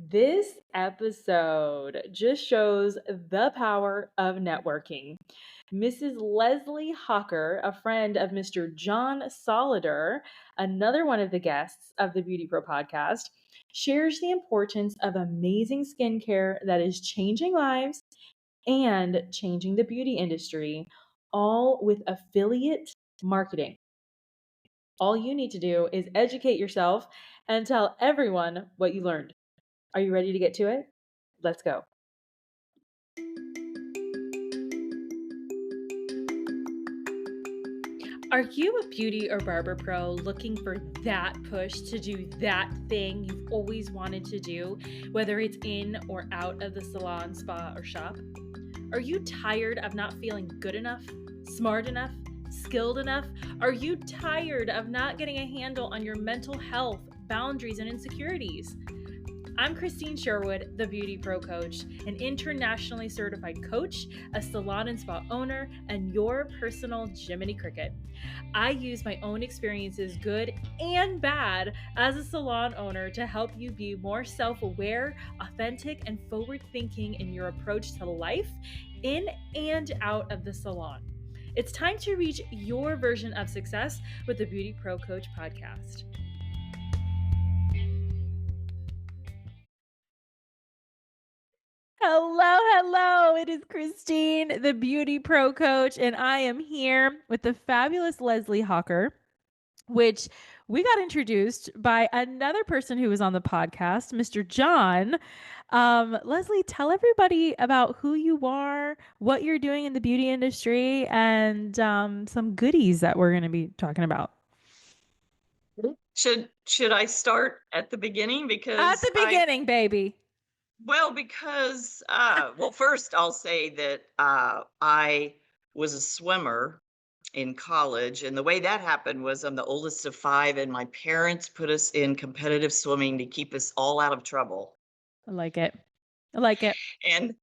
This episode just shows the power of networking. Mrs. Leslie Hocker, a friend of Mr. John Solider, another one of the guests of the BeautyPro podcast, shares the importance of amazing skincare that is changing lives and changing the beauty industry, all with affiliate marketing. All you need to do is educate yourself and tell everyone what you learned. Are you ready to get to it? Let's go. Are you a beauty or barber pro looking for that push to do that thing you've always wanted to do, whether it's in or out of the salon, spa, or shop? Are you tired of not feeling good enough, smart enough, skilled enough? Are you tired of not getting a handle on your mental health, boundaries, and insecurities? I'm Krystine Sherwood, the BeautyPro coach, an internationally certified coach, a salon and spa owner, and your personal Jiminy Cricket. I use my own experiences, good and bad, as a salon owner to help you be more self-aware, authentic, and forward-thinking in your approach to life, in and out of the salon. It's time to reach your version of success with the BeautyPro Coach podcast. Hello. It is Krystine, the BeautyPro coach, and I am here with the fabulous Leslie Hocker, which we got introduced by another person who was on the podcast, Mr. John. Leslie, tell everybody about who you are, what you're doing in the beauty industry, and some goodies that we're going to be talking about. Should I start at the beginning? At the beginning, baby. Well, because first I'll say that I was a swimmer in college, and the way that happened was I'm the oldest of 5, and my parents put us in competitive swimming to keep us all out of trouble. I like it. And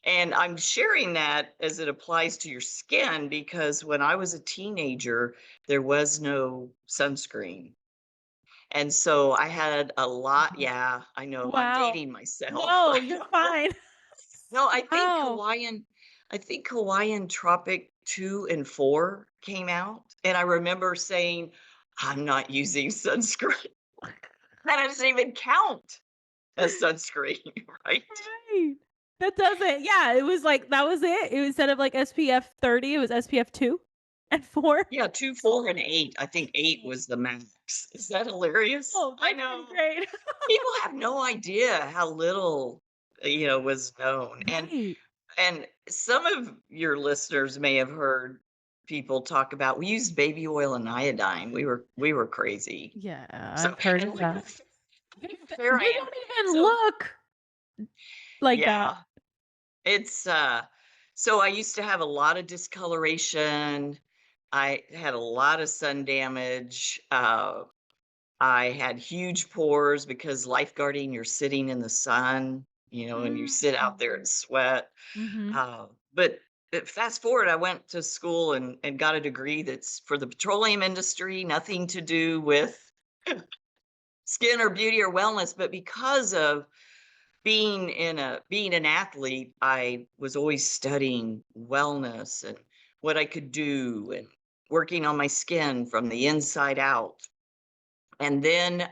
I'm sharing that as it applies to your skin, because when I was a teenager, there was no sunscreen. And so I had a lot. Yeah, I know. Wow. I'm dating myself. No, you're fine. No, I think Hawaiian Tropic 2 and 4 came out. And I remember saying, I'm not using sunscreen. That doesn't even count as sunscreen, right? Right. That doesn't, yeah, it was like, that was it. It was instead of like SPF 30, it was SPF 2 and 4. Yeah, 2, 4, and 8. I think 8 was the max. Is that hilarious? Oh, I know. Great. People have no idea how little, was known. Right. And some of your listeners may have heard people talk about, we used baby oil and iodine. We were crazy. Yeah, I've heard of that. We don't even look like that. It's so I used to have a lot of discoloration. I had a lot of sun damage. I had huge pores because lifeguarding, you're sitting in the sun, and you sit out there and sweat. But fast forward, I went to school and got a degree that's for the petroleum industry, nothing to do with skin or beauty or wellness. But because of being an athlete, I was always studying wellness and what I could do and working on my skin from the inside out. And then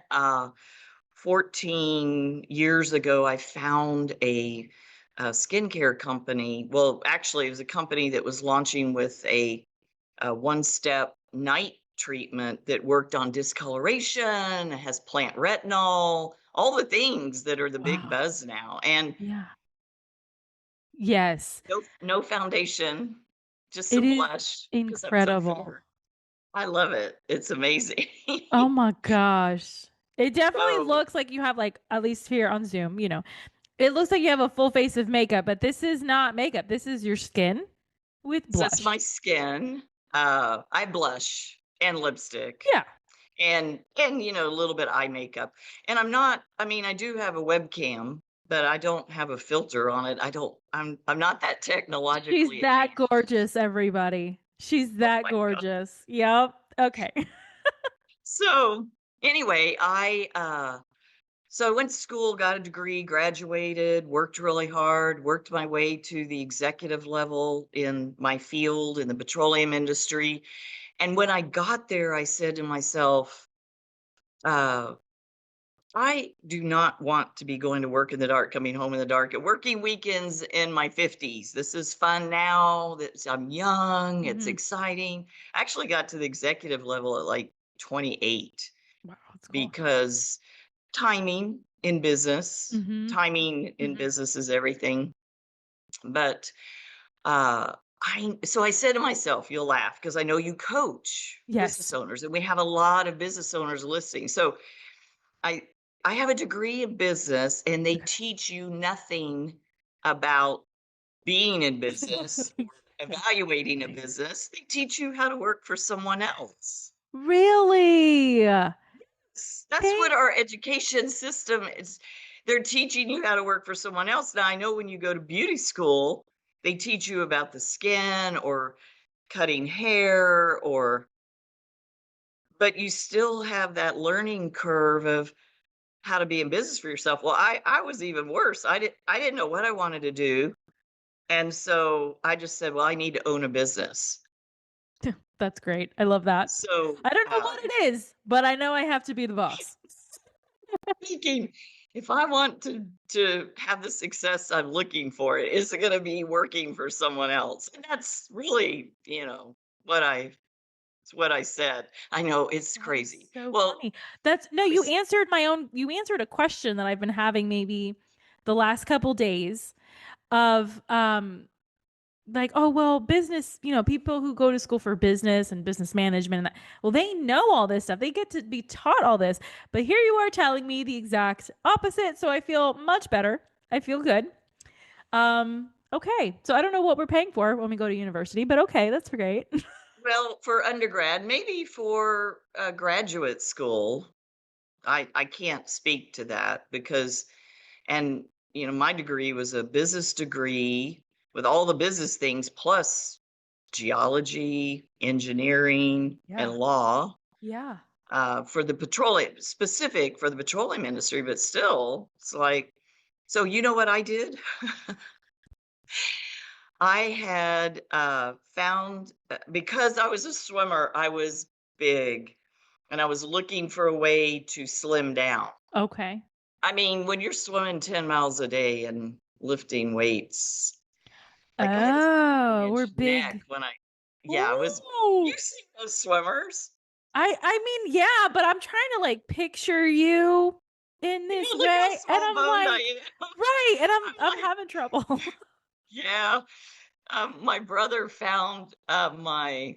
14 years ago, I found a skincare company. Well, actually, it was a company that was launching with a one-step night treatment that worked on discoloration, has plant retinol, all the things that are the big buzz now. And yes, no foundation, just some blush. Incredible. I love it. It's amazing. Oh my gosh. It definitely looks like you have, like, at least here on Zoom, it looks like you have a full face of makeup, but this is not makeup. This is your skin with blush. That's my skin. I blush and lipstick. Yeah. And a little bit eye makeup. And I do have a webcam, but I don't have a filter on it. I'm not that technologically. She's that gorgeous, everybody. She's that gorgeous. God. Yep. Okay. So anyway, I So I went to school, got a degree, graduated, worked really hard, worked my way to the executive level in my field in the petroleum industry. And when I got there, I said to myself, uh, I do not want to be going to work in the dark, coming home in the dark, and working weekends in my 50s. This is fun now that I'm young, it's Mhm. exciting. I actually got to the executive level at like 28 Wow, that's cool. because Mhm. timing in Mhm. business is everything. But so I said to myself, you'll laugh because I know you coach business Yes. owners, and we have a lot of business owners listening. So I I have a degree in business, and they Okay. teach you nothing about being in business or evaluating a business. They teach you how to work for someone else. Really? That's what Thank our education system is. They're teaching you how to work for someone else. Now, I know when you go to beauty school, they teach you about the skin or cutting hair or but you still have that learning curve of how to be in business for yourself. Well, I was even worse. I didn't know what I wanted to do. And so I just said, well, I need to own a business. That's great. I love that. So I don't know what it is, but I know I have to be the boss. thinking if I want to have the success I'm looking for, is it going to be working for someone else? And that's really, what I it's what I said. I know it's That is crazy. so Well, funny. That's no, I you was answered my own you answered a question that I've been having maybe the last couple days of like, oh well, business, people who go to school for business and business management, and well, they know all this stuff. They get to be taught all this. But here you are telling me the exact opposite, so I feel much better. I feel good. Okay. So I don't know what we're paying for when we go to university, but okay, that's great. well for undergrad, maybe for graduate school. I can't speak to that because and my degree was a business degree with all the business things plus geology, engineering, and Yeah. law Yeah. for the petroleum industry, but still, it's like, so you know what I did? I had found because I was a swimmer, I was big, and I was looking for a way to slim down. Okay. I mean, when you're swimming 10 miles a day and lifting weights, like I had a Oh, we're 70-inch neck big. when yeah, I was, you Ooh. see those swimmers? I mean, yeah, but I'm trying to like picture you in this Look how way, and small I'm boned I like, am. right, and I'm I'm I'm like, having trouble. yeah. My brother found my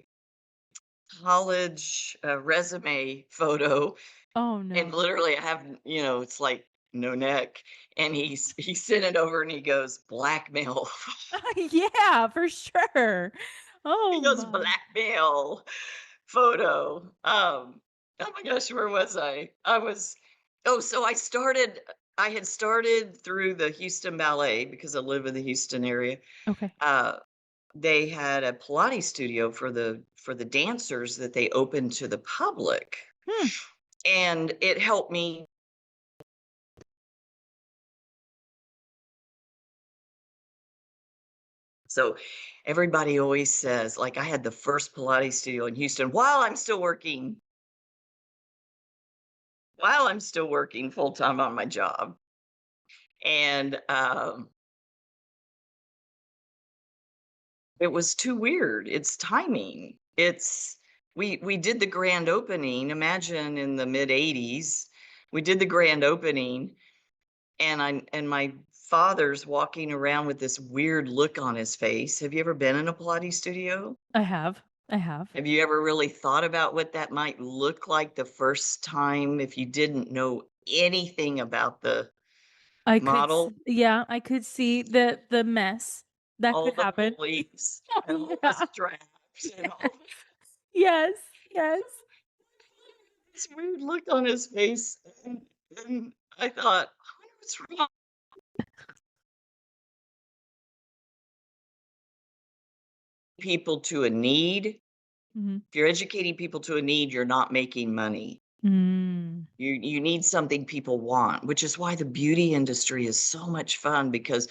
college resume photo, Oh and no. literally I have, it's like no neck. And he sent it over and he goes, blackmail. Yeah, for sure. He Oh goes, my. blackmail photo. Oh my gosh, where was I? So I had started through the Houston Ballet because I live in the Houston area. Okay. Uh, they had a Pilates studio for the dancers that they opened to the public, Hmm. and it helped me. So everybody always says, like, I had the first Pilates studio in Houston while I'm still working full time on my job. And it was too weird. It's timing. We did the grand opening. Imagine in the mid 80s, we did the grand opening, and my father's walking around with this weird look on his face. Have you ever been in a Pilates studio? I have. I have. Have you ever really thought about what that might look like the first time if you didn't know anything about the model? Yeah, I could see the mess that All could the happen. pulleys and all the Yeah. straps and all Yes. Yes. this weird look on his face. And I thought, I wonder what's wrong. People to a need. Mhm. If you're educating people to a need, you're not making money. Mm. You need something people want, which is why the beauty industry is so much fun because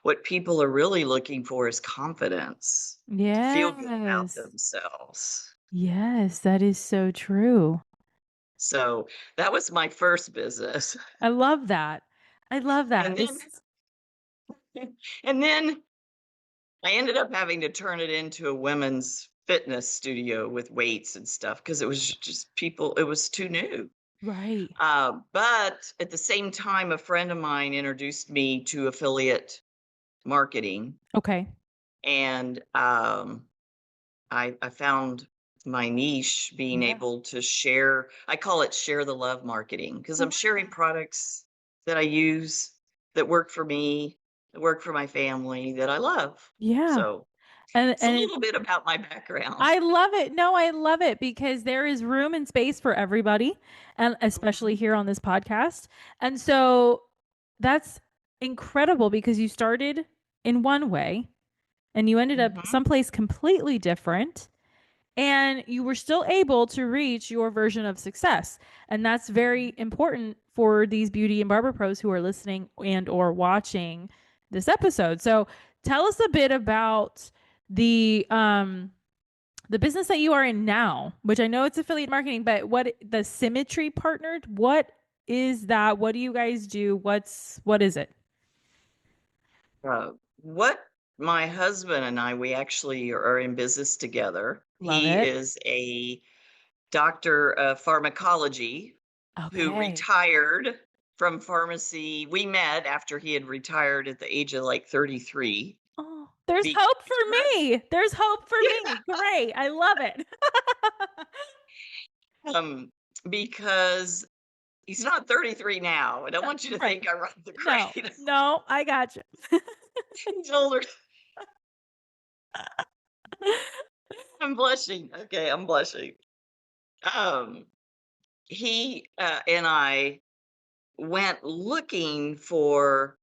what people are really looking for is confidence to feel good about Yes. themselves. Yes, that is so true. So that was my first business. I love that. I love that. And then This and then I ended up having to turn it into a women's fitness studio with weights and stuff because it was just people, it was too new. right. But at the same time, a friend of mine introduced me to affiliate marketing, Okay. and I found my niche being Yeah. able to share. I call it share the love marketing because I I'm love sharing that. products that I use that work for me, that work for my family, that I love. Yeah. So it's a And little bit about my background. I love it. No, I love it because there is room and space for everybody, and especially Mhm, here on this podcast. And so that's incredible because you started in one way and you ended up mhm, someplace completely different, and you were still able to reach your version of success. And that's very mhm. important for these beauty and barber pros who are listening and or watching this episode. So tell us a bit about the business that you are in now, which I know it's affiliate marketing, but what the Symmetry partnered, what is that? What do you guys do? What is it? What my husband and I, we actually are in business together. Love He it. is a doctor of pharmacology who Okay. retired from pharmacy. We met after he had retired at the age of like 33. Oh, there's Because, hope for me. There's hope for yeah, me. Great. I love it. um, because he's not 33 now. I don't want you to right. think I run the No, grade. no, I got you. He's older. I'm blushing. Okay, I'm blushing. Um, he and I went looking for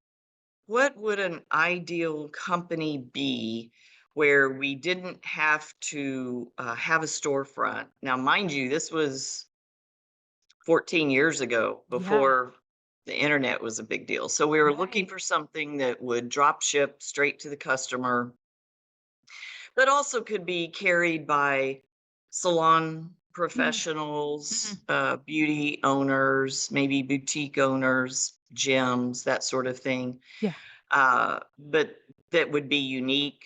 what would an ideal company be where we didn't have to have a storefront. Now, mind you, this was 14 years ago yeah. before the internet was a big deal. So we were looking Right. for something that would drop ship straight to the customer, but also could be carried by salon Mm, mhm. professionals, beauty owners, maybe boutique owners, gyms, that sort of thing. Yeah. But that would be unique.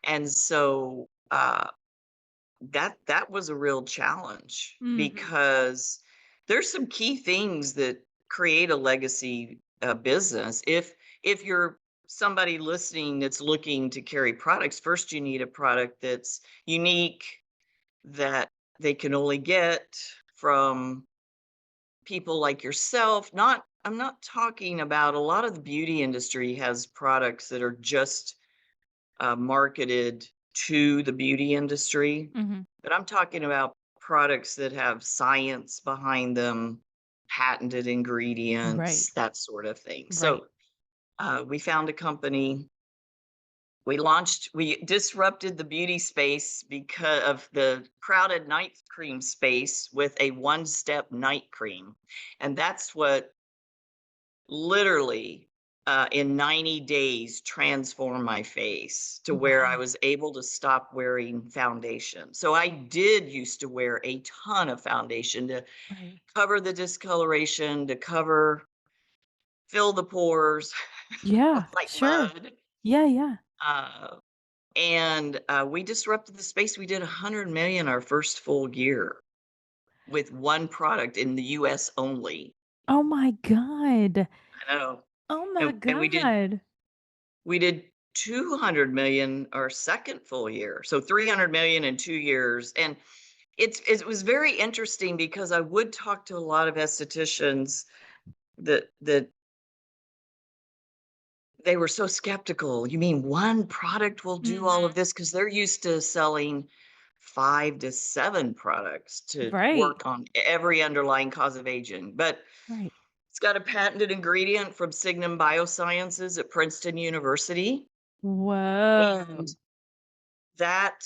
And so that was a real challenge Hmm. because there's some key things that create a legacy business. If you're somebody listening that's looking to carry products, first you need a product that's unique, that they can only get from people like yourself. Not I'm not talking about a lot of the beauty industry has products that are just marketed to the beauty industry, Hmm. but I'm talking about products that have science behind them, patented Right. ingredients, that sort of thing. Right. So we found a company. We disrupted the beauty space because of the crowded night cream space with a one step night cream. And that's what literally in 90 days transformed my face to where I Wow. was able to stop wearing foundation. So I did used to wear a ton of foundation to Right. cover the discoloration, to fill the pores Yeah, like sure. mud. Yeah, yeah. Uh, and we disrupted the space. We did 100 million our first full year with one product in the US only. Oh my god. I know. Oh my And god. we did 200 million our second full year. So 300 million in 2 years. And it was very interesting because I would talk to a lot of estheticians that they were so skeptical. You mean one product will do all of Mhm. this? Because they're used to selling 5 to 7 products to Right. work on every underlying cause of aging. But Right. it's got a patented ingredient from Signum Biosciences at Princeton University. And Whoa. that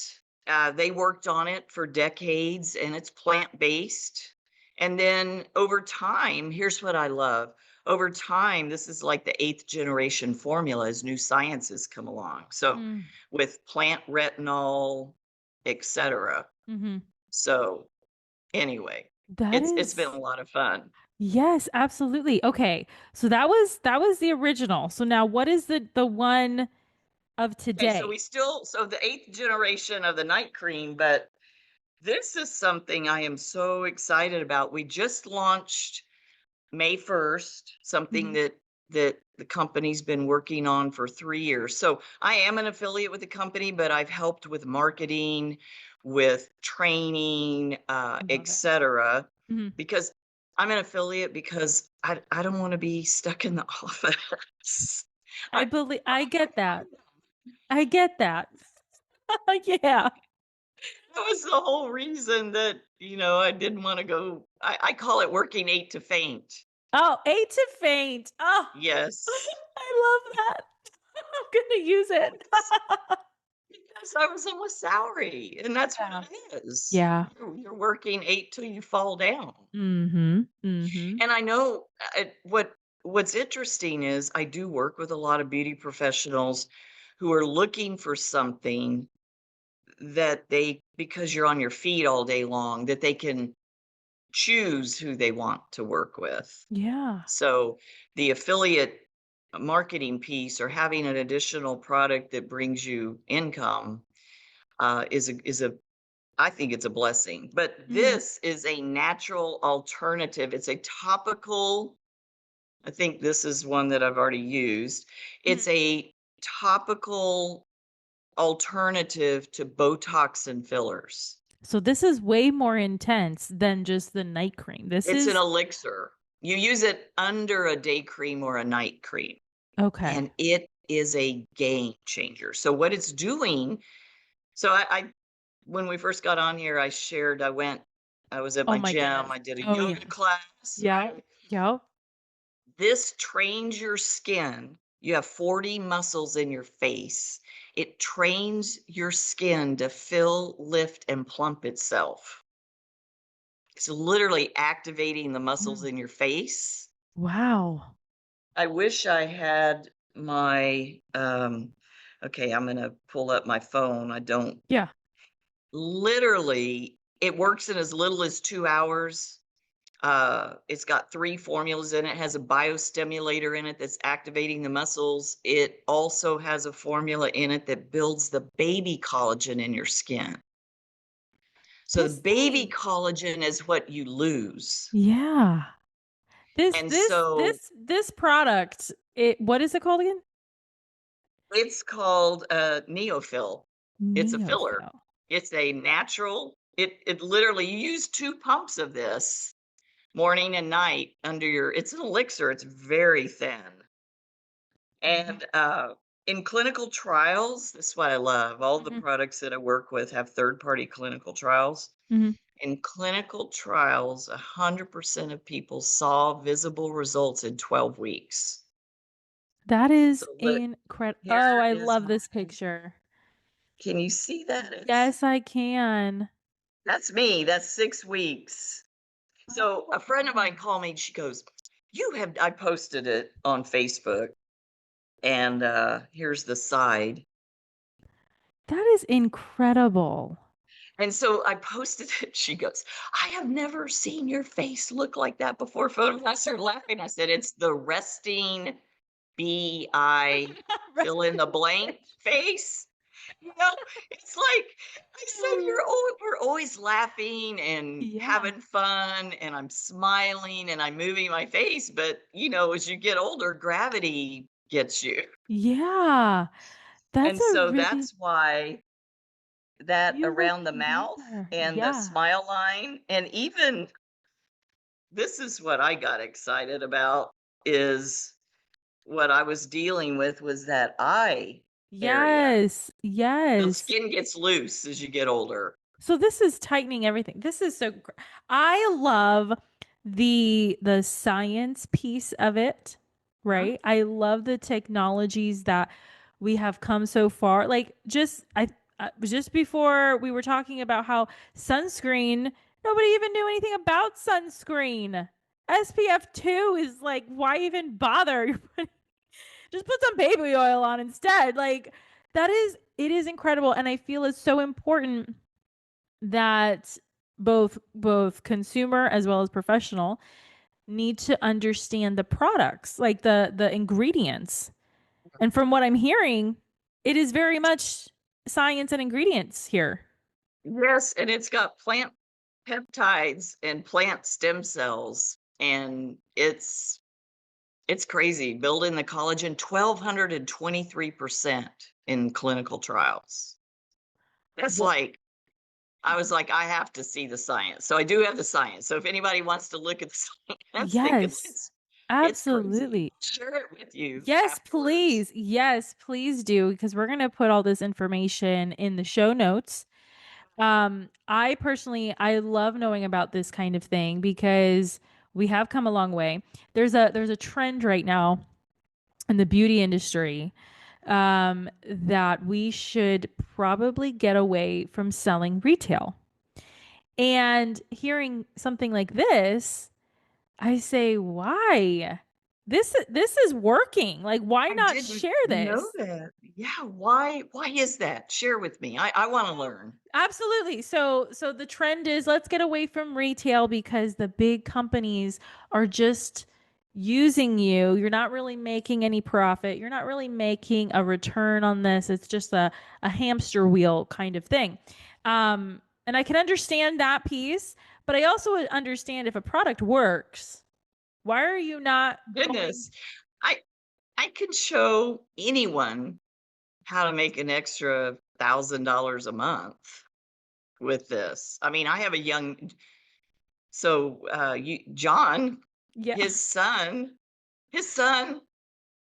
they worked on it for decades, and it's plant-based. And then over time, here's what I love. Over time, this is like the 8th generation formula as new sciences come along. So Mm. with plant retinol, etc. Mm-hmm. So anyway, That it's been is, a lot of fun. yes, absolutely. Okay. So that was the original. So now what is the one of Okay, so today? the 8th generation of the night cream, but this is something I am so excited about. We just launched May 1st, something Mhm. that the company's been working on for 3 years. So I am an affiliate with the company, but I've helped with marketing, with training, I et love it. cetera, Mhm. because I'm an affiliate because I don't want to be stuck in the office. I, I get that. I get that. Yeah. that was the whole reason that, I didn't want to go. I call it working 8 to faint. Oh, eight to faint. Oh, Yes. I love that. I'm gonna use it. Because I was on a salary, and that's what Yeah. it is. Yeah. You're working 8 till you fall down. Mm-hmm. Mm-hmm. And I know, what's interesting is I do work with a lot of beauty professionals who are looking for something that they because you're on your feet all day long, that they can choose who they want to work with. Yeah. So, the affiliate marketing piece or having an additional product that brings you income, is a I think it's a blessing. But Mm. this is a natural alternative. It's a topical. I think this is one that I've already used. Mhm. It's a topical alternative to Botox and fillers. So this is way more intense than just the night cream. This It's an is elixir. You use it under a day cream or a night cream, okay. and it is a game changer. So what it's doing, so I when we first got on here, I was at Oh my my gym, goodness. I did a Oh yeah. yoga class, Yeah. right? Yeah. This trains your skin. You have 40 muscles in your face. It trains your skin to fill, lift, and plump itself. It's literally activating the muscles Mm. in your face. Wow. I wish I had okay, I'm gonna pull up my phone. I don't Yeah. literally, it works in as little as 2 hours. It's got 3 formulas in it. It has a biostimulator in it that's activating the muscles. It also has a formula in it that builds the baby collagen in your skin. So the This baby thing. collagen is what you lose. Yeah. And so This product, it what is it called again? it's called Neofill. It's a filler. Neophil. It's a natural, it literally, you use 2 pumps of this morning and night under it's an elixir. It's very thin. And in clinical trials, this is what I love. All the Mm-hmm. products that I work with have third-party clinical trials. Mm-hmm. In clinical trials, 100% of people saw visible results in 12 weeks. That is So look, incredible. here Oh, I is love this mine. picture. Can you see that? Yes, I can. That's me. That's 6 weeks. So Oh, a friend of mine called me and she goes, I posted it on Facebook, and here's the side. that is incredible. And so I posted it. She goes, I have never seen your face look like that before. Photo. And I started laughing. I said, it's the resting BI fill in the Resting blank bitch. face. You know, it's like I said, Oh, we're always laughing and yeah. having fun, and I'm smiling and I'm moving my face. But as you get older, gravity gets you. Yeah. That's And a so really that's why that you look around the mouth younger. and the Yeah. smile line, and even this is what I got excited about, is what I was dealing with was that eye area. Yes. The Yes. skin gets loose as you get older. So this is tightening everything. This is I love the science piece of it, Mhm. right? I love the technologies that we have come so far. Like just before we were talking about how sunscreen Nobody even knew anything about sunscreen. SPF 2 is like, why even bother? Just put some baby oil on instead. Like, it is incredible. And I feel it's so important that both consumer as well as professional need to understand the products, like the ingredients. And from what I'm hearing, it is very much science and ingredients here. Yes, and it's got plant peptides and plant stem cells, and it's crazy. Building the collagen 1,223% in clinical trials. That's Well, like I was like, I have to see the science. So I do have the science. So if anybody wants to look at the science, they could. yes, It's crazy. absolutely. I'll share it with you Yes, afterwards. please. Yes, please do, because we're going to put all this information in the show notes. I personally, I love knowing about this kind of thing because we have come a long way. There's a trend right now in the beauty industry, that we should probably get away from selling retail. And hearing something like this, I say, why? This is working. Like, why I not didn't share know this? that. Yeah, why is that? Share with me. I want to learn. Absolutely. So the trend is, let's get away from retail because the big companies are just using you. You're not really making any profit. You're not really making a return on this. It's just a hamster wheel kind of thing. And I can understand that piece, but I also understand if a product works, why are you not going? Goodness. I I can show anyone how to make an extra $1,000 a month with this. I mean, I have a young John, Yeah. his son,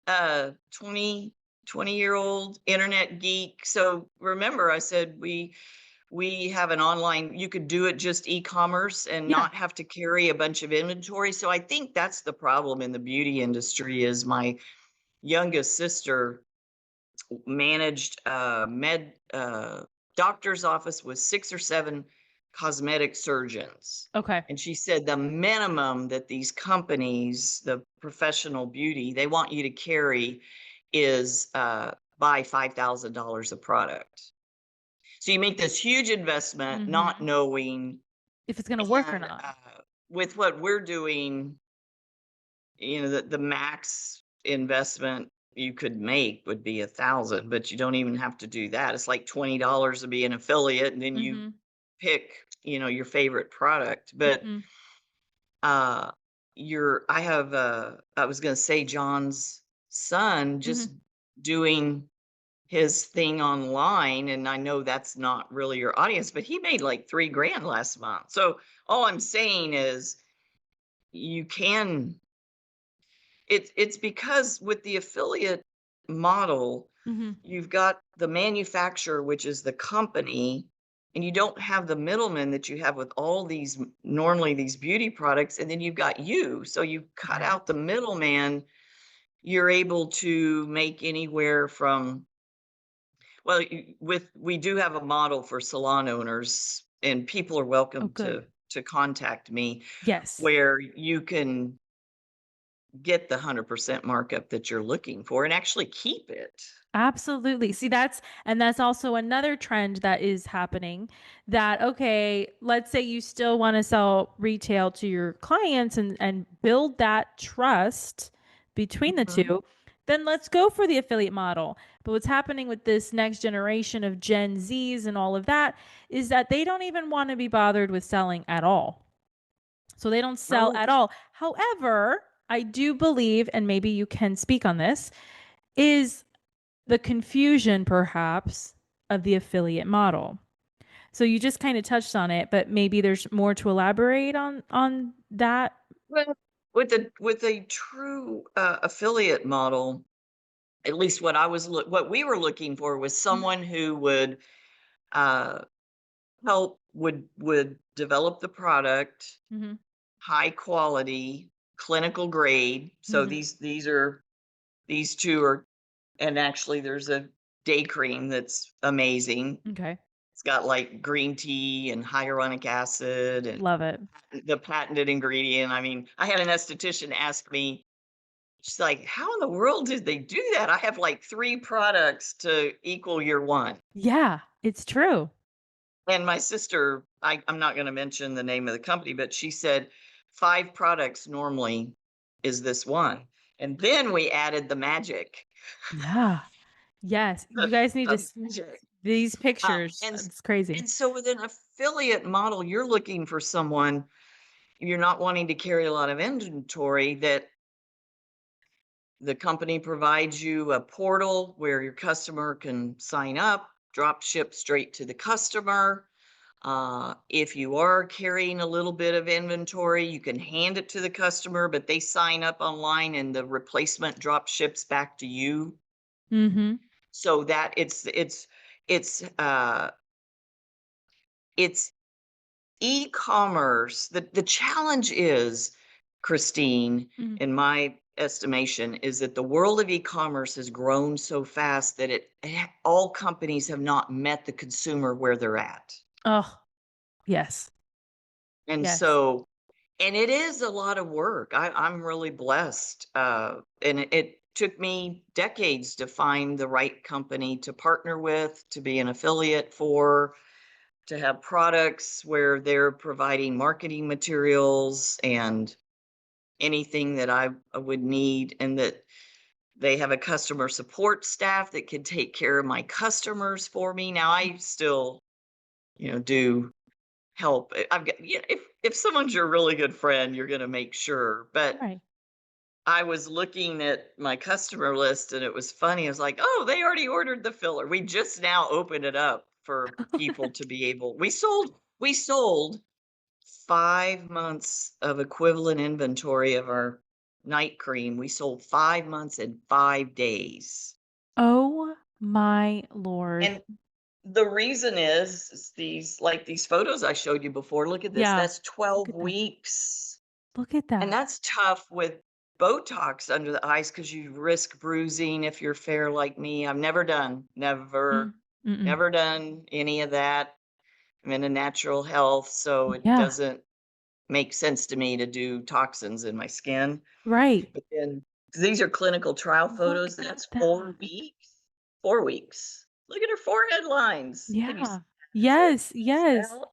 20-year-old internet geek. So remember I said we have an online, you could do it just e-commerce and Yeah. not have to carry a bunch of inventory. So I think that's the problem in the beauty industry is my youngest sister managed a doctor's office with 6 or 7 cosmetic surgeons. Okay. And she said the minimum that these companies, the professional beauty, they want you to carry is buy $5,000 of product. So you make this huge investment not Mm-hmm. knowing, If it's going to work or and not. with what we're doing, the max investment you could make would be 1,000, but you don't even have to do that. It's like $20 to be an affiliate, and then you Mm-hmm. pick, your favorite product. But Mm-hmm. uh I was gonna say John's son Mm-hmm. just doing his thing online, and I know that's not really your audience, but he made like 3 grand last month. So all I'm saying is you can it's because with the affiliate model, Mm-hmm. you've got the manufacturer, which is the company, and you don't have the middleman that you have with all these normally these beauty products, and then you've got you. So you cut Right. out the middleman, you're able to make anywhere from, well, we do have a model for salon owners, and people are Oh, welcome good. to contact me, Yes. where you can get the 100% markup that you're looking for and actually keep it. Absolutely. See, that's also another trend that is happening, that, okay, let's say you still want to sell retail to your clients and build that trust between the Mhm. two, then let's go for the affiliate model. But what's happening with this next generation of Gen Zs and all of that is that they don't even want to be bothered with selling at all. So they don't sell Oh, at all. However, I do believe, and maybe you can speak on this, is the confusion perhaps of the affiliate model. So you just kind of touched on it, but maybe there's more to elaborate on that. well, with a true affiliate model, at least what we were looking for was Mm-hmm. someone who would uh, would develop the product, Mm-hmm. high quality, clinical grade. So Mm-hmm. these two are, and actually there's a day cream that's amazing. Okay. It's got like green tea and hyaluronic acid and Love it. the patented ingredient. I mean, I had an esthetician ask me, she's like, "How in the world did they do that? I have like 3 products to equal your one." Yeah, it's true. And my sister, I'm not gonna mention the name of the company, but she said 5 products normally is this one. And then we added the magic. Yeah. Yes, you guys need to The magic. these pictures, And it's crazy. so with an affiliate model, you're looking for someone, you're not wanting to carry a lot of inventory, that the company provides you a portal where your customer can sign up, drop ship straight to the customer. If you are carrying a little bit of inventory, you can hand it to the customer, but they sign up online and the replacement drop ships back to you. Mhm. So that it's it's e-commerce. The challenge is, Krystine, Mhm. in my estimation, is that the world of e-commerce has grown so fast that all companies have not met the consumer where they're at. Oh, yes. And Yes. so, and it is a lot of work. I'm really blessed. And it took me decades to find the right company to partner with, to be an affiliate for, to have products where they're providing marketing materials and anything that I would need, and that they have a customer support staff that can take care of my customers for me. Now I still, do help. I've got, if someone's your really good friend, you're going to make sure. But Right. I was looking at my customer list and it was funny. I was like, oh, they already ordered the filler. We just now opened it up for people to be able. We sold 5 months of equivalent inventory of our night cream. We sold 5 months and 5 days. Oh my lord. And the reason is these photos I showed you before. Look at this. Yeah. That's Look 12 at that. weeks. Look at And that. that's tough with Botox under the eyes because you risk bruising if you're fair like me. I've never done, Mm. never, Mm-mm. never done any of that. I'm in a natural health, so it Yeah. doesn't make sense to me to do toxins in my skin. Right. But then, 'cause these are clinical trial Look photos, at that's 4 that. weeks. 4 weeks. Look at her forehead lines. Can you see Yeah. that? Is it Yes, spaced yes. out?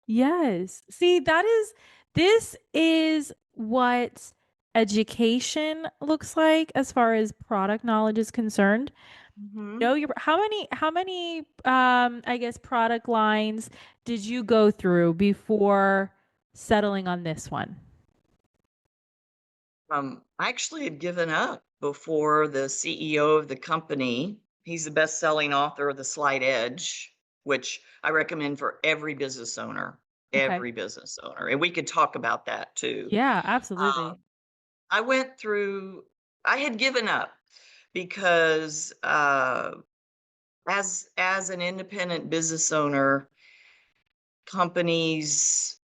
Yes. See, this is what education looks like as far as product knowledge is concerned. Mhm. Know your how many I guess product lines did you go through before settling on this one? I actually had given up before the CEO of the company. He's the best-selling author of The Slight Edge, which I recommend for Okay. every business owner, and we could talk about that too. Yeah, absolutely. Um, I went through I had given up because, as an independent business owner, companies,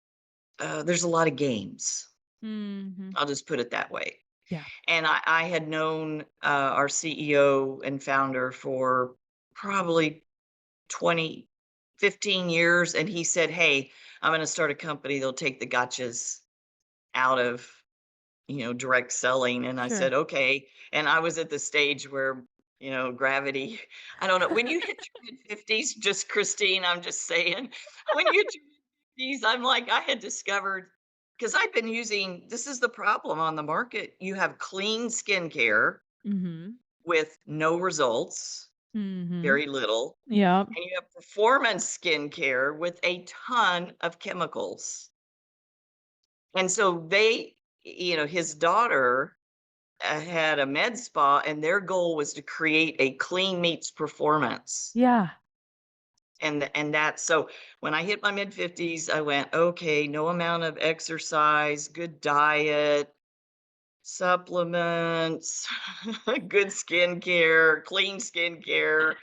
there's a lot of games. Mhm. I'll just put it that way. Yeah. And I had known, our CEO and founder for probably 20, 15 years, and he said, "Hey, I'm gonna start a company that'll take the gotchas out of, direct selling." And I Sure. said, "Okay." And I was at the stage where, gravity I don't know, when you hit your mid-50s, just Krystine, I'm just saying, when you hit your mid-50s, I'm like, I had discovered, because 'cause I've been using, this is the problem on the market, you have clean skincare Mhm. with no results, Mhm. very little, Yep. and you have performance skincare with a ton of chemicals. And so his daughter, had a med spa, and their goal was to create a clean meets performance. Yeah. And that, so when I hit my mid-50s, I went, okay, no amount of exercise, good diet, supplements, good skincare, clean skincare.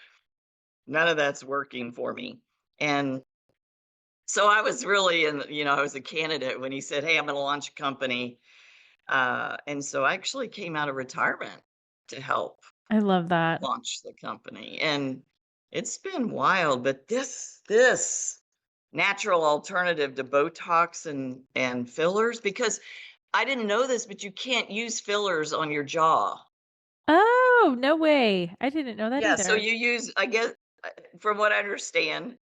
None of that's working for me. And so I was really I was a candidate when he said, "Hey, I'm going to launch a company." And so I actually came out of retirement to help I love that. launch the company. And It's been wild, but this natural alternative to Botox and fillers, because I didn't know this, but you can't use fillers on your jaw. Oh, no way. I didn't know that Yeah, so either. you use, I guess, from what I understand,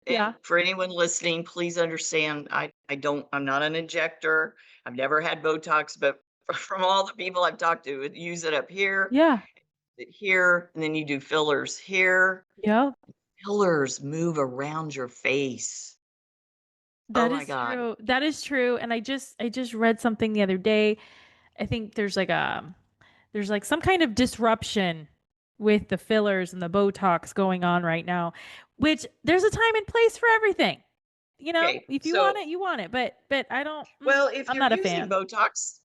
Yeah. and for anyone listening, please understand, I'm not an injector. I've never had Botox, but from all the people I've talked to, use it up Yeah. here, and then you do fillers here. Yep. Fillers move around your face. Oh That my is God. true. That is true. And I just read something the other day. I think there's like some kind of disruption with the fillers and the Botox going on right now, which there's a time and place for everything. You know, Okay, if you want so it, you want it. But I don't. well, if I'm you're not a using fan. Botox,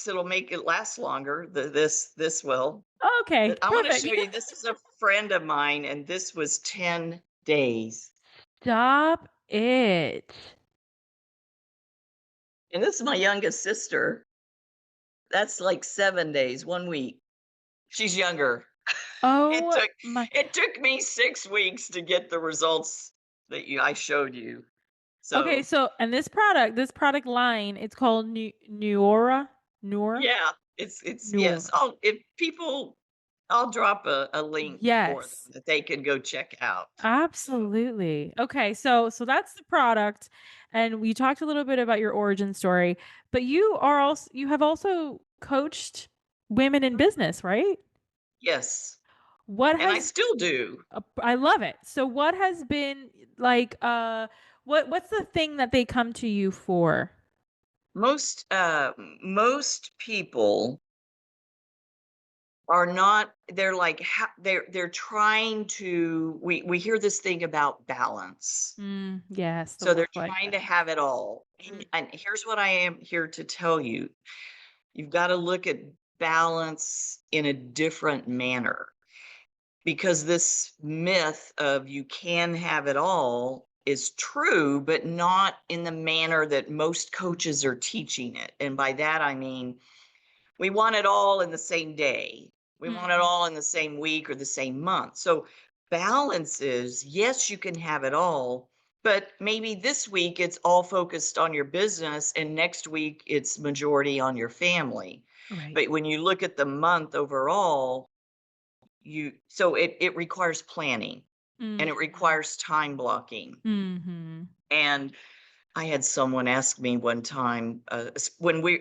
it'll make it last longer. This will. Okay, I want to perfect. show you. This is a friend of mine, and this was 10 days. Stop it. And this is my youngest sister. That's like 7 days, 1 week. She's younger. It Oh took my. it took me 6 weeks to get the results that I showed you. Okay, So so and this product line, it's called Neura. Neura. yeah, it's yes. Neura. I'll drop a link for them Yes. that they can go check out. So Absolutely. Okay, so that's the product, and we talked a little bit about your origin story, but you have also coached women in mhm, business, right? yes, What and I has still do. I love it. So what has been like what's the thing that they come to you for? Most people are not. They're like they're trying to. We hear this thing about balance. Yes, the So they're work-life trying to have balance. it all. Mm, And here's what I am here to tell you. You've got to look at balance in a different manner, because this myth of you can have it all is true, but not in the manner that most coaches are teaching it. And by that, I mean, we want it all in the same day. We want it mm, all in the same week or the same month. So balance is, yes, you can have it all, but maybe this week it's all focused on your business and next week it's majority on your family. right. But when you look at the month overall, it requires planning and it Mm-hmm. requires time blocking. Mm-hmm. And I had someone ask me one time, when we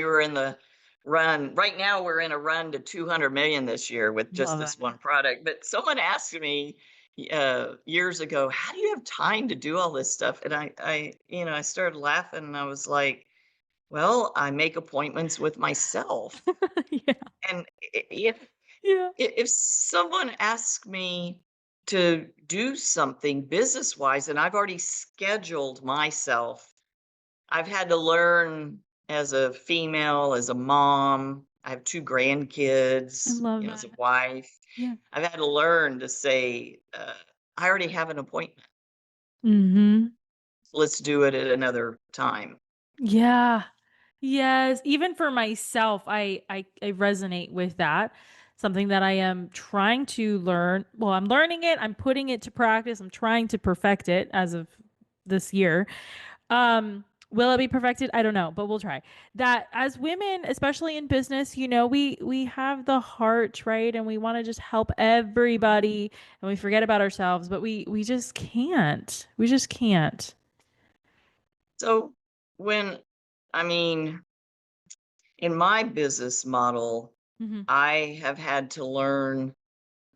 were in the run. Right now, we're in a run to 200 million this year with just Love this that. one product. But someone asked me years ago, "How do you have time to do all this stuff?" And I started laughing, and I was like, "Well, I make appointments with myself." Yeah. And Yeah. if someone asks me to do something business wise, and I've already scheduled myself. I've had to learn as a female, as a mom. I have 2 I grandkids, love as that. a wife. Yeah. I've had to learn to say, I already have an appointment. Mhm. Let's do it at another time. Yeah. Yes, even for myself, I resonate with that. Something that I am trying to learn. Well, I'm learning it, I'm putting it to practice, I'm trying to perfect it as of this year. Will it be perfected? I don't know, but we'll try. That as women, especially in business, we have the heart, right? And we want to just help everybody and we forget about ourselves, but we just can't. We just can't. So when, I mean, in my business model, Mhm. I have had to learn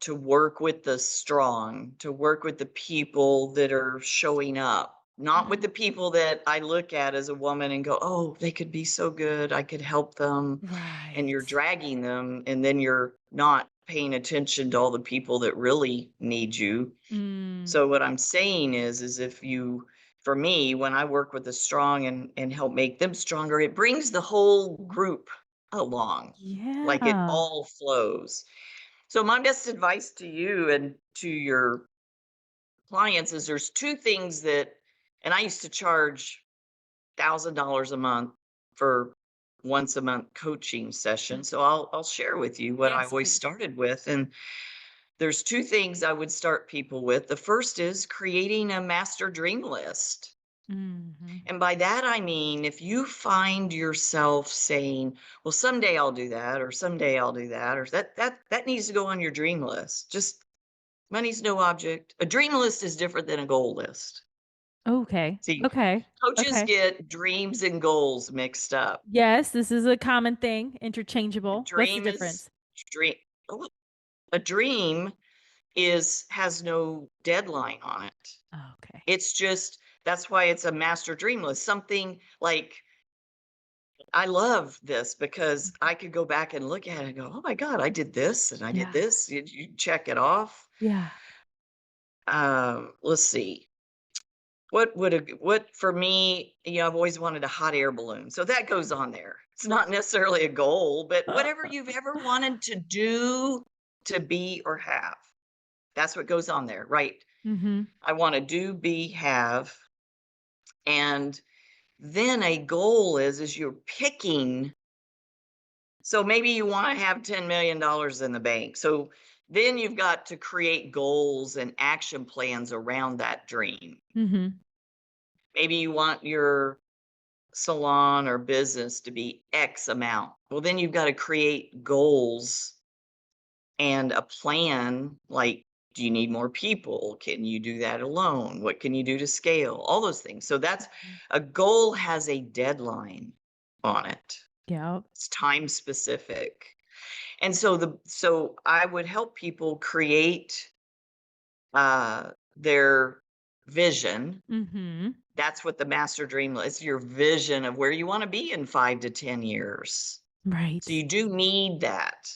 to work with the strong, to work with the people that are showing up, not with Mhm. the people that I look at as a woman and go, "Oh, they could be so good. I could help them." And you're Right. dragging them, and then you're not paying attention to all the people that really need you. Mm. So what I'm saying is if you for me, when I work with the strong and help make them stronger, it brings the whole group along. Like it Yeah. all flows. So my best advice to you and to your clients is there's 2 things that, and I used to charge $1,000 a month for once a month coaching Mm. session. So I'll share with you what I Yes, always please. started with. And there's 2 things I would start people with. The first is creating a master dream list. Mhm. And by that, I mean, if you find yourself saying, well, someday I'll do that, or someday I'll do that, or that needs to go on your dream list. Just money's no object. A dream list is different than a goal list. Okay. See, Okay. coaches Okay. get dreams and goals mixed up. Yes, this is a common thing, A interchangeable. What's the dream is difference? dream. oh, A dream is has no deadline on it. Oh, okay. It's just that's why it's a master dream list. Something like I love this because Mhm. I could go back and look at it and go, "Oh my god, I did this and I did Yeah. this." You check it off. Yeah. Let's see. What for me, I've always wanted a hot air balloon. So that goes on there. It's not necessarily a goal, but whatever you've ever wanted to do, to be or have. That's what goes on there, right? Mhm. I want to do, be, have. And then a goal is you're picking. So maybe you want to have $10 million in the bank. So then you've got to create goals and action plans around that dream. Mhm. Maybe you want your salon or business to be X amount. Well, then you've got to create goals and a plan like, do you need more people? Can you do that alone? What can you do to scale? All those things. So that's Mhm. a goal has a deadline on it. Yep. It's time specific. And so I would help people create their vision. Mhm. That's what the master dream is, your vision of where you want to be in 5 to 10 years. So Right. you do need that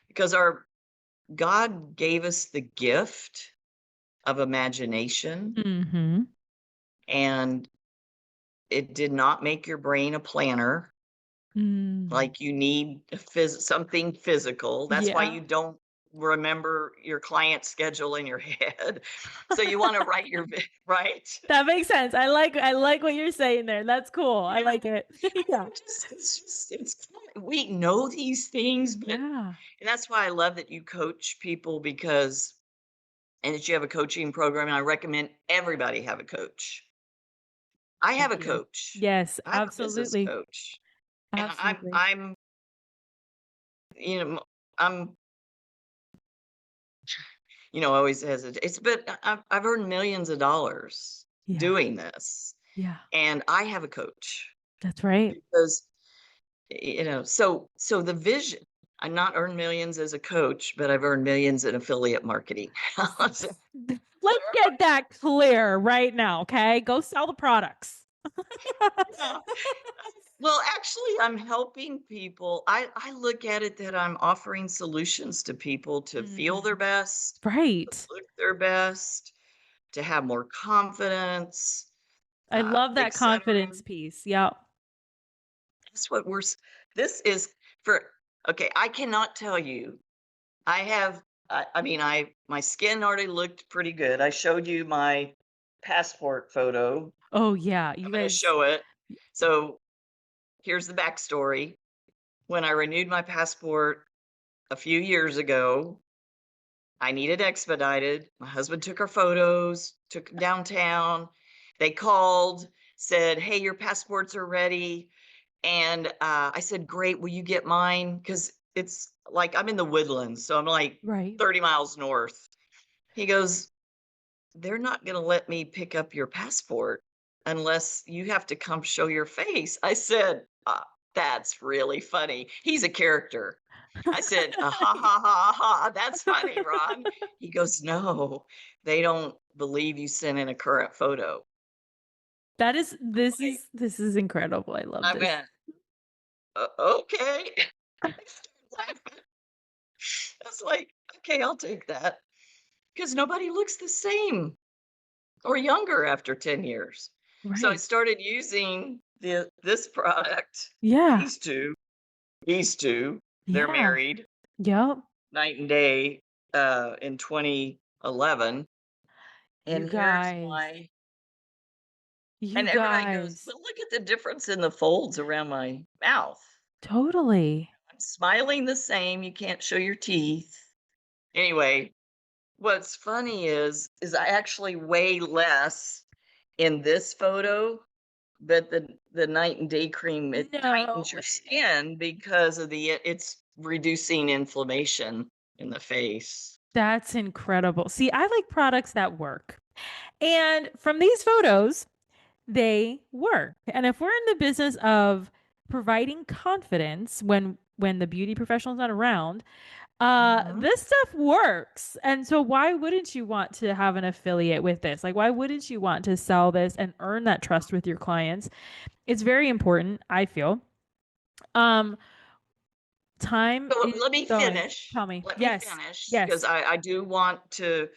because our God gave us the gift of imagination, Mhm. and it did not make your brain a planner. Mm. Like you need something physical. That's why Yeah. you don't remember your client's schedule in your head. So you want to write right? That makes sense. I like what you're saying there. That's cool. I Yeah. like it. Yeah. We know these things, but Yeah. and that's why I love that you coach people because and that you have a coaching program. And I recommend everybody have a coach. I have Thank a you. coach. Yes, I have a business absolutely. coach, and Absolutely. I'm you know I'm always hesitate. It's but I've earned millions of dollars Yeah. doing this, Yeah. and I have a coach That's right. because so the vision. I'm not earned millions as a coach, but I've earned millions in affiliate marketing. So, Let's get that clear right now, okay? Go sell the products. yeah. Well, actually, I'm helping people. I look at it that I'm offering solutions to people to feel their Mhm. best, to Right. look their best, to have more confidence, I love that etc. confidence piece. Yep. That's what this is for. Okay, I cannot tell you. I have, I mean, my skin already looked pretty good. I showed you my passport photo. Oh, yeah. I'm You going to guys. show it. So here's the backstory. When I renewed my passport a few years ago, I needed expedited. My husband took our photos, took 'em downtown. They called, said, "Hey, your passports are ready." And I said, "Great, will you get mine?" Because it's like I'm in the woodlands, so I'm like Right. 30 miles north. He goes, "They're not going to let me pick up your passport unless you have to come show your face." I said, "That's really funny." He's a character. I said, "Ha ha ha ha. That's funny, Ron." He goes, "No, they don't believe you sent in a current photo." That is this Like, is this is incredible. I love I this. went, Okay." I started laughing. I was like, "Okay, I'll take that." Because nobody looks the same or younger after 10 years. So I Right. started using this product. Yeah. These two, these two, they're Yeah. married Yep. night and day in 2011. You And here's guys. my, You and everybody goes, guys. "But look at the difference in the folds around my mouth." Totally. I'm smiling the same. You can't show your teeth. Anyway, What's funny is I actually weigh less in this photo, but the night and day cream, it No tightens your way. skin because of it's reducing inflammation in the face. That's incredible. See, I like products that work. And from these photos, they work. And if we're in the business of providing confidence when the beauty professional's not around, Mhm. this stuff works. And so why wouldn't you want to have an affiliate with this? Like why wouldn't you want to sell this and earn that trust with your clients? It's very important, I feel. Um Time So is going. Tell me. Let me Yes. finish because Yes. I do want to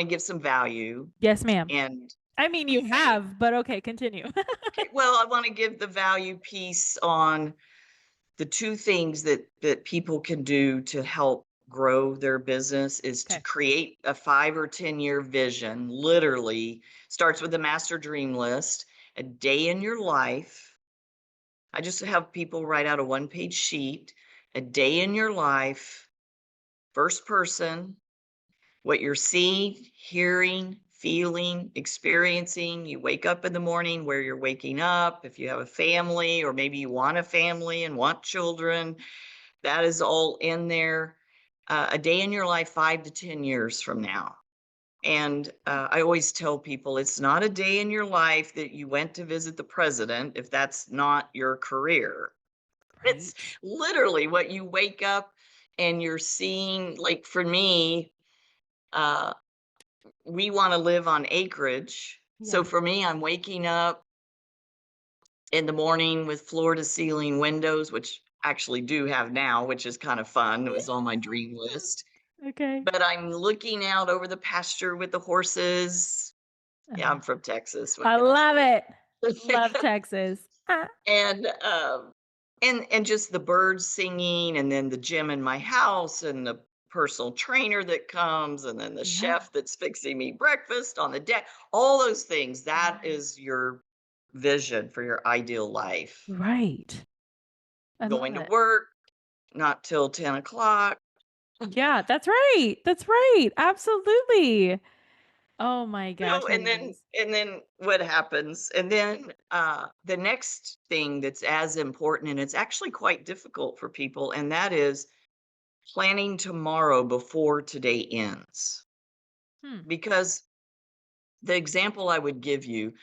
give some value. Yes, ma'am. And I mean, you I have, but okay, continue. okay, well, I want to give the value piece on the two things that people can do to help grow their business is to Okay. create a 5 or 10 year vision. Literally starts with a master dream list, a day in your life. I just have people write out a 1 page sheet, a day in your life, first person, what you're seeing, hearing, feeling, experiencing. You wake up in the morning, where you're waking up, if you have a family, or maybe you want a family and want children, that is all in there. A day in your life 5 to 10 years from now. And I always tell people it's not a day in your life that you went to visit the president if that's not your career. It's Right. literally what you wake up and you're seeing. Like for me, uh, we want to live on acreage. So Yeah. for me, I'm waking up in the morning with floor to ceiling windows, which I actually do have now, which is kind of fun. It was on my dream list. Okay. But I'm looking out over the pasture with the horses. Yeah, I'm Uh, from Texas. What I can I love it. say? Love Texas. And and just the birds singing, and then the gym in my house, and the personal trainer that comes, and then the Yeah. chef that's fixing me breakfast on the deck. All those things, that Right. is your vision for your ideal life. Right. I love Going to it. work, not till 10 o'clock. Yeah, that's right. That's right. Absolutely. Oh my gosh, that is. And then what happens? And then the next thing that's as important, and it's actually quite difficult for people, and that is planning tomorrow before today ends. Hmm. Because the example I would give you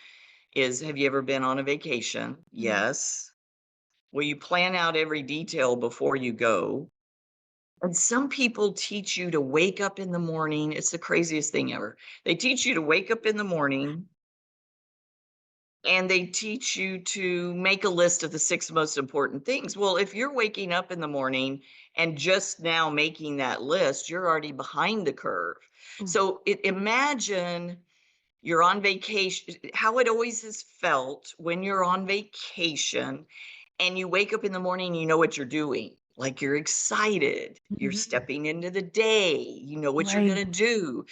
is, have you ever been on a vacation? Mhm. Yes. Will you plan out every detail before you go? And some people teach you to wake up in the morning. It's the craziest thing ever. They teach you to wake up in the morning, and they teach you to make a list of the 6 most important things. Well, if you're waking up in the morning and just now making that list, you're already behind the curve. Ooh. So imagine you're on vacation, how it always has felt when you're on vacation and you wake up in the morning, you know what you're doing. Like you're excited, you're Mhm. stepping into the day, you know what you're Right. going to do.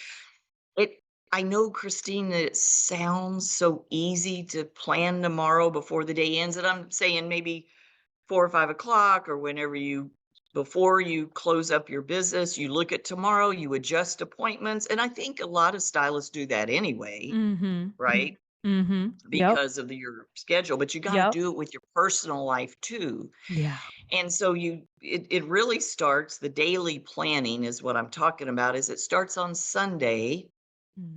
It I know, Krystine, that it sounds so easy to plan tomorrow before the day ends, and I'm saying maybe 4 or 5 o'clock, or whenever you before you close up your business, you look at tomorrow, you adjust appointments, and I think a lot of stylists do that anyway, Mhm. right? Mhm. Yep. Because of your schedule, but you gotta Yep. do it with your personal life too. Yeah. And so it really starts, the daily planning is what I'm talking about, is it starts on Sunday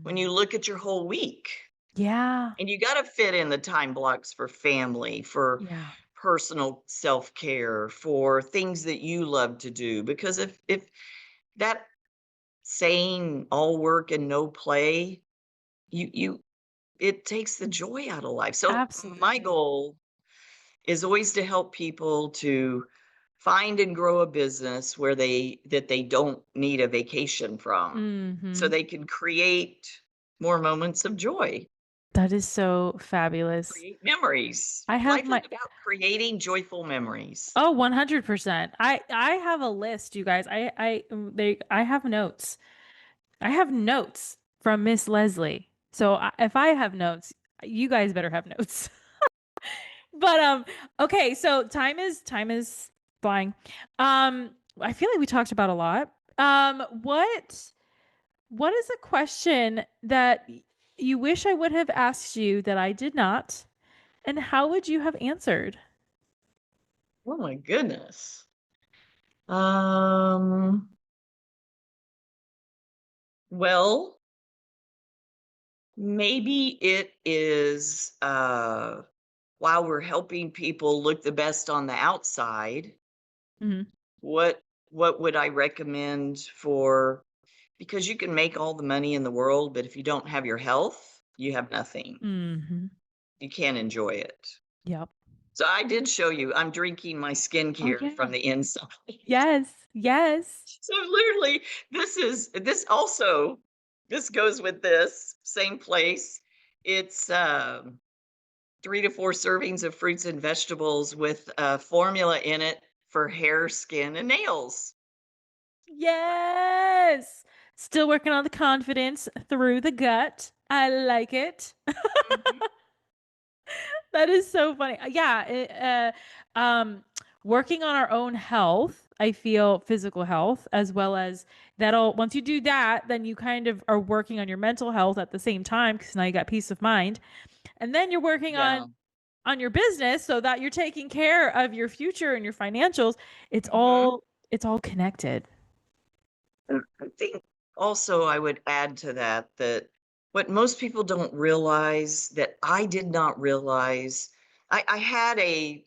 when Mhm. you look at your whole week. Yeah. And you gotta fit in the time blocks for family, for Yeah. personal self-care, for things that you love to do, because if that saying, "All work and no play," you it takes the joy out of life. So my Absolutely. goal is always to help people to find and grow a business where they don't need a vacation from, so Mhm. they can create more moments of joy. That is so fabulous. Create memories. I have Life is my about creating joyful memories. Oh, 100%. I have a list, you guys. I have notes. I have notes from Miss Leslie. So if I have notes, you guys better have notes. But okay, so time is flying. I feel like we talked about a lot. What What is a question that you wish I would have asked you that I did not? And how would you have answered? Oh my goodness. Um, well, maybe it is while we're helping people look the best on the outside, Mhm. what what would I recommend for, because you can make all the money in the world, but if you don't have your health, you have nothing. Mhm. You can't enjoy it. Yep. So I did show you, I'm drinking my Oh skincare yeah. from the inside. Yes. Yes. So literally, this also, this goes with this, same place. It's 3 to 4 servings of fruits and vegetables with a formula in it for hair, skin, and nails. Yes. Still working on the confidence through the gut. I like it. Mhm. That is so funny. Yeah, working on our own health, I feel physical health as well as that'll once you do that, then you kind of are working on your mental health at the same time because now you got peace of mind. And then you're working Yeah. on your business so that you're taking care of your future and your financials. It's Mhm. all it's all connected. And I think also I would add to that that what most people don't realize that I did not realize, I had a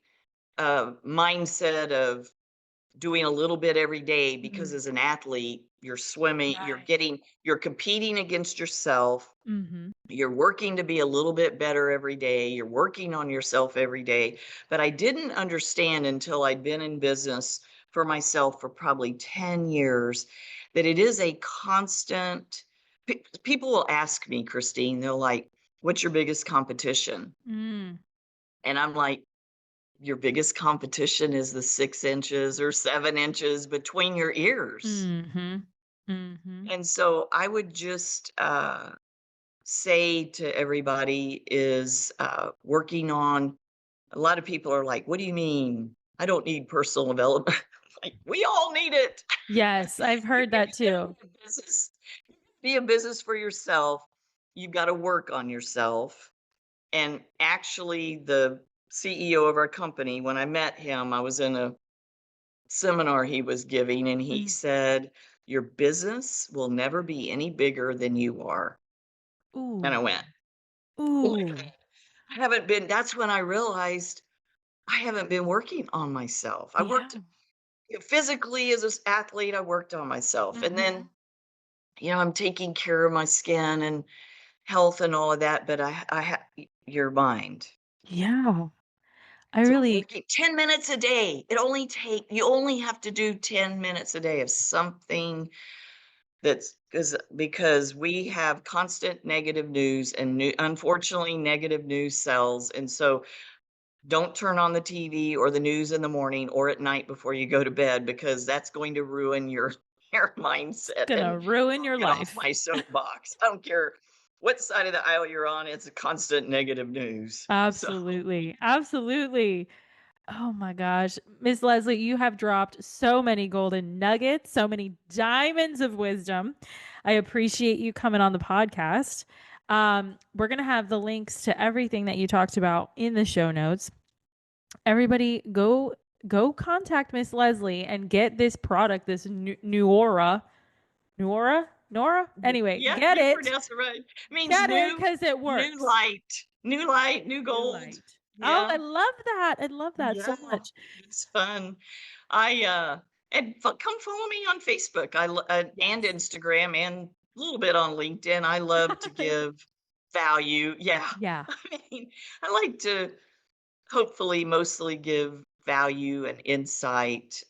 mindset of doing a little bit every day because Mhm. as an athlete, you're swimming, Right. you're competing against yourself. Mhm. You're working to be a little bit better every day. You're working on yourself every day. But I didn't understand until I'd been in business for myself for probably 10 years that it is a constant. People will ask me, Krystine, they're like, what's your biggest competition? Mm. And I'm like, your biggest competition is the 6 inches or 7 inches between your ears. Mhm. Mhm. And so I would just say to everybody is working on, a lot of people are like, what do you mean? I don't need personal development. Like, we all need it. Yes, I've heard If that you're gonna too. be a business, be a business for yourself, you've got to work on yourself. And actually, the CEO of our company, when I met him, I was in a seminar he was giving, and he Mm. said, your business will never be any bigger than you are. And I Ooh. went, wait a Ooh. minute. I haven't been, that's when I realized I haven't been working on myself. I Yeah. worked, physically as an athlete, I worked on myself. And Mhm. then, I'm taking care of my skin and health and all of that, but I have your mind. Yeah. I So I'm really working 10 minutes a day. You only have to do 10 minutes a day of something that's because we have constant negative news and unfortunately negative news sells. And so don't turn on the TV or the news in the morning or at night before you go to bed because that's going to ruin your your it's mindset. gonna And ruin I'll your get off life. my soapbox. I don't care what side of the aisle you're on, it's a constant negative news. So Absolutely. Absolutely. Oh my gosh. Miss Leslie, you have dropped so many golden nuggets, so many diamonds of wisdom. I appreciate you coming on the podcast. We're going to have the links to everything that you talked about in the show notes. Everybody go contact Miss Leslie and get this product, this Neura. Neura? Nora? Anyway, yeah, get you it. pronounce it right. It means Get it because it new works. light, new light, new New gold. light. Oh, Yeah. I love that. I love that Yeah, so much. it's fun. I and come follow me on Facebook. And Yes. Instagram and a little bit on LinkedIn. I love to give value. Yeah. Yeah. I mean, I like to hopefully mostly give value and insight.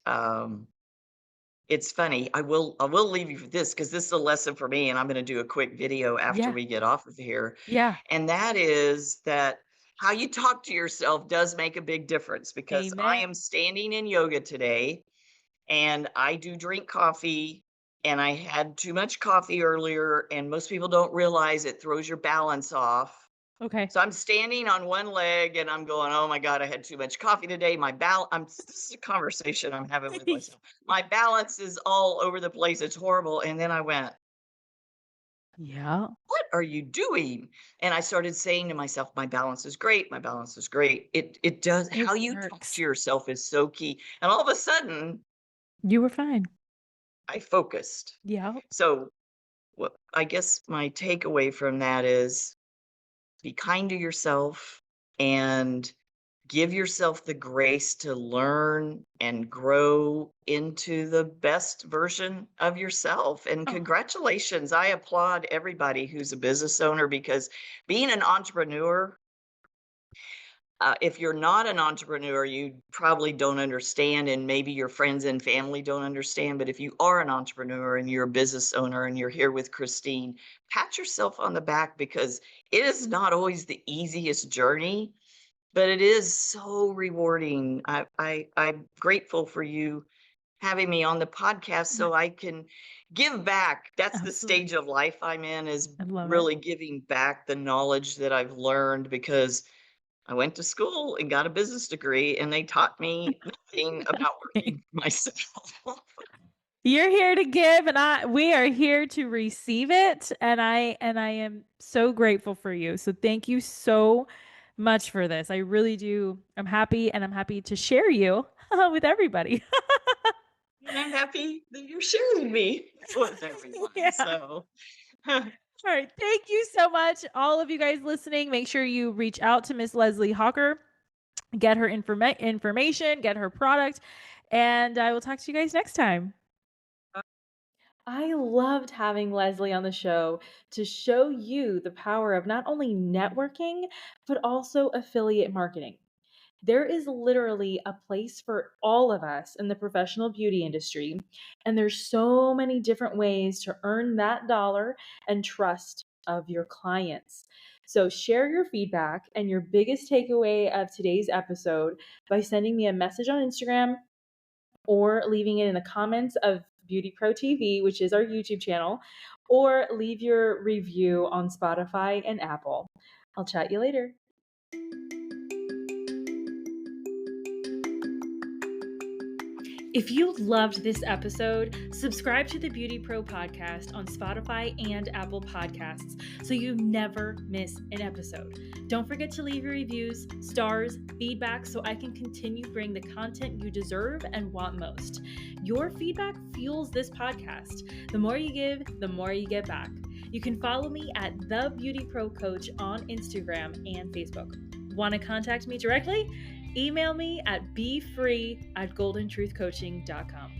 It's funny. I will leave you for this because this is a lesson for me, and I'm going to do a quick video after Yeah. we get off of here. Yeah. And that is that how you talk to yourself does make a big difference because I Amen. am standing in yoga today and I do drink coffee and I had too much coffee earlier, and most people don't realize it throws your balance off. Okay. So I'm standing on one leg and I'm going, "Oh my God, I had too much coffee today. My balance, this is a conversation I'm having with myself. My balance is all over the place. It's horrible." And then I went, Yeah. What are you doing? And I started saying to myself, my balance is great. My balance is great. It does. It How you talk works. to yourself is so key. And all of a sudden, You were fine. I focused. Yeah. So what I guess my takeaway from that is be kind to yourself and give yourself the grace to learn and grow into the best version of yourself. And Oh, congratulations. I applaud everybody who's a business owner because being an entrepreneur, if you're not an entrepreneur, you probably don't understand, and maybe your friends and family don't understand. But if you are an entrepreneur and you're a business owner and you're here with Krystine, pat yourself on the back because it is not always the easiest journey, but it is so rewarding. I'm grateful for you having me on the podcast yeah, so I can give back. That's the absolutely. stage of life I'm in, is I love it. really giving back the knowledge that I've learned because I went to school and got a business degree and they taught me nothing about working for myself. You're here to give and we are here to receive it, and I am so grateful for you. So thank you so much for this. I really do. I'm happy, and I'm happy to share you with everybody. And I'm happy that you're sharing me with everyone. Yeah. So All right. Thank you so much. All of you guys listening, make sure you reach out to Miss Leslie Hocker, get her information, get her product, and I will talk to you guys next time. I loved having Leslie on the show to show you the power of not only networking, but also affiliate marketing. There is literally a place for all of us in the professional beauty industry, and there's so many different ways to earn that dollar and trust of your clients. So share your feedback and your biggest takeaway of today's episode by sending me a message on Instagram or leaving it in the comments of BeautyPro TV, which is our YouTube channel, or leave your review on Spotify and Apple. I'll chat you later. If you loved this episode, subscribe to the Beauty Pro podcast on Spotify and Apple Podcasts so you never miss an episode. Don't forget to leave your reviews, stars, feedback so I can continue bring the content you deserve and want most. Your feedback fuels this podcast. The more you give, the more you get back. You can follow me at The Beauty Pro Coach on Instagram and Facebook. Want to contact me directly? Email me at befree@goldentruthcoaching.com.